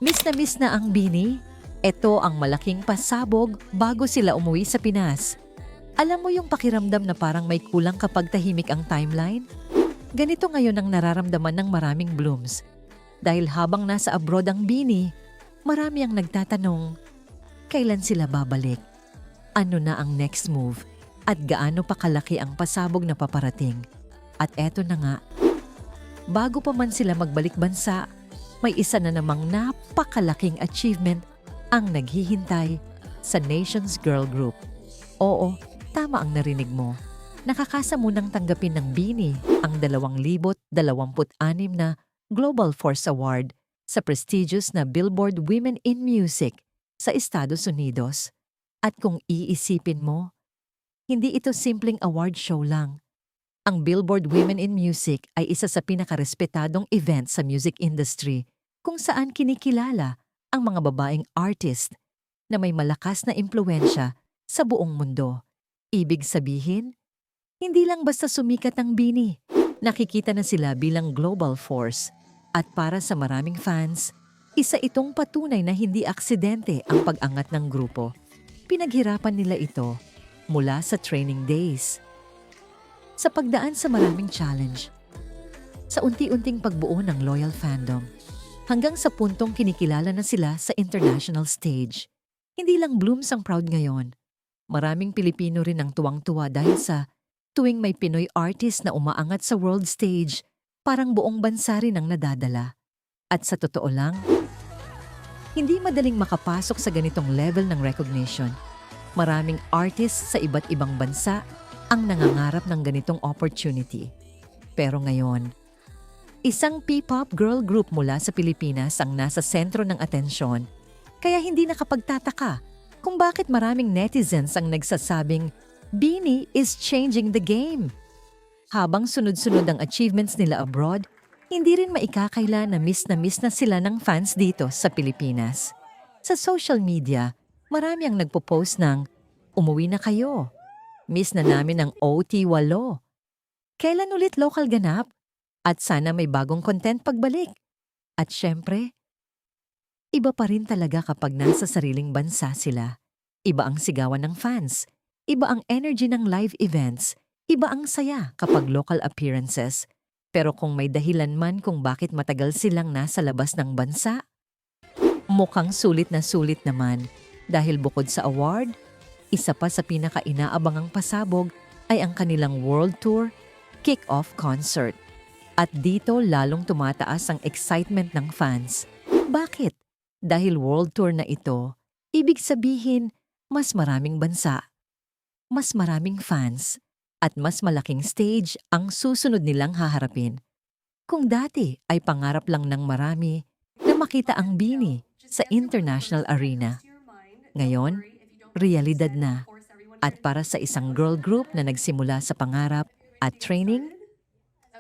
Miss na ang Bini. Ito ang malaking pasabog bago sila umuwi sa Pinas. Alam mo yung pakiramdam na parang may kulang kapag tahimik ang timeline? Ganito ngayon ang nararamdaman ng maraming Blooms. Dahil habang nasa abroad ang Bini, marami ang nagtatanong, kailan sila babalik? Ano na ang next move? At gaano pa kalaki ang pasabog na paparating? At eto na nga, bago pa man sila magbalik bansa, may isa na namang napakalaking achievement ang naghihintay sa Nations Girl Group. Oo, tama ang narinig mo. Nakakasa munang tanggapin ng Bini ang 2026 na Global Force Award sa prestigious na Billboard Women in Music sa Estados Unidos. At kung iisipin mo, hindi ito simpleng award show lang. Ang Billboard Women in Music ay isa sa pinakarespetadong event sa music industry kung saan kinikilala ang mga babaeng artist na may malakas na impluwensya sa buong mundo. Ibig sabihin, hindi lang basta sumikat ang Bini, nakikita na sila bilang global force. At para sa maraming fans, isa itong patunay na hindi aksidente ang pag-angat ng grupo. Pinaghirapan nila ito mula sa training days, sa pagdaan sa maraming challenge, sa unti-unting pagbuo ng loyal fandom, hanggang sa puntong kinikilala na sila sa international stage. Hindi lang Blooms ang proud ngayon. Maraming Pilipino rin ang tuwang-tuwa dahil sa tuwing may Pinoy artist na umaangat sa world stage, parang buong bansa rin ang nadadala. At sa totoo lang, hindi madaling makapasok sa ganitong level ng recognition. Maraming artists sa iba't ibang bansa ang nangangarap ng ganitong opportunity. Pero ngayon, isang P-pop girl group mula sa Pilipinas ang nasa sentro ng atensyon, kaya hindi nakapagtataka kung bakit maraming netizens ang nagsasabing Bini is changing the game. Habang sunod-sunod ang achievements nila abroad, hindi rin maikakaila na miss na sila ng fans dito sa Pilipinas. Sa social media, marami ang nagpo-post ng, umuwi na kayo. Miss na namin ang OT8. Kailan ulit local ganap? At sana may bagong content pagbalik. At syempre, iba pa rin talaga kapag nasa sariling bansa sila. Iba ang sigawan ng fans. Iba ang energy ng live events. Iba ang saya kapag local appearances. Pero kung may dahilan man kung bakit matagal silang nasa labas ng bansa, mukhang sulit na sulit naman. Dahil bukod sa award, isa pa sa pinaka-inaabangang pasabog ay ang kanilang world tour kick-off concert. At dito lalong tumataas ang excitement ng fans. Bakit? Dahil world tour na ito, ibig sabihin mas maraming bansa, mas maraming fans, at mas malaking stage ang susunod nilang haharapin. Kung dati ay pangarap lang ng marami na makita ang Bini sa international arena, ngayon, realidad na. At para sa isang girl group na nagsimula sa pangarap at training,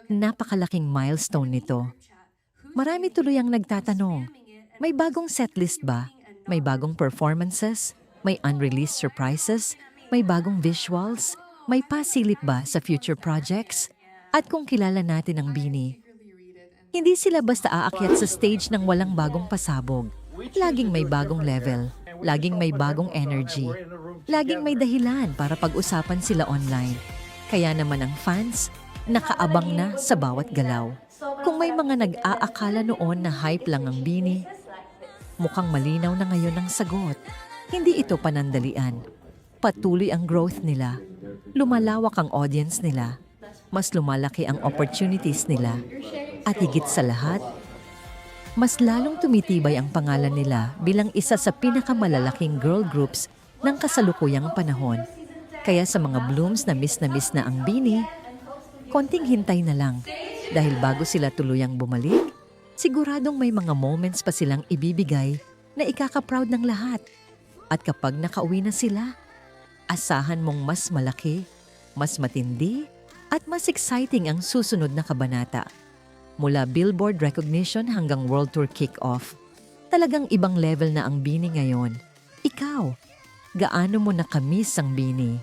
napakalaking milestone nito. Marami tuloy ang nagtatanong, may bagong setlist ba? May bagong performances? May unreleased surprises? May bagong visuals? May pasilip ba sa future projects? At kung kilala natin ang Bini, hindi sila basta aakyat sa stage ng walang bagong pasabog. Laging may bagong level, laging may bagong energy, laging may dahilan para pag-usapan sila online. Kaya naman ang fans, nakaabang na sa bawat galaw. Kung may mga nag-aakala noon na hype lang ang Bini, mukhang malinaw na ngayon ang sagot. Hindi ito panandalian. Patuloy ang growth nila. Lumalawak ang audience nila. Mas lumalaki ang opportunities nila. At higit sa lahat, mas lalong tumitibay ang pangalan nila bilang isa sa pinakamalalaking girl groups ng kasalukuyang panahon. Kaya sa mga Blooms na miss na ang Bini, konting hintay na lang. Dahil bago sila tuluyang bumalik, siguradong may mga moments pa silang ibibigay na ikaka-proud ng lahat. At kapag nakauwi na sila, asahan mong mas malaki, mas matindi, at mas exciting ang susunod na kabanata. Mula Billboard recognition hanggang World Tour kick-off, talagang ibang level na ang Bini ngayon. Ikaw, gaano mo nakamiss ang Bini?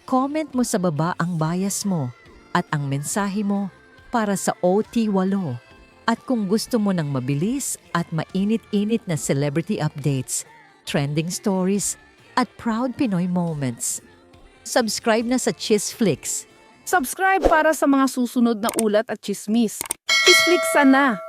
Comment mo sa baba ang bias mo at ang mensahe mo para sa OT8. At kung gusto mo ng mabilis at mainit-init na celebrity updates, trending stories, at proud Pinoy moments, subscribe na sa Chisflix. Subscribe para sa mga susunod na ulat at chismis. Chisflix na!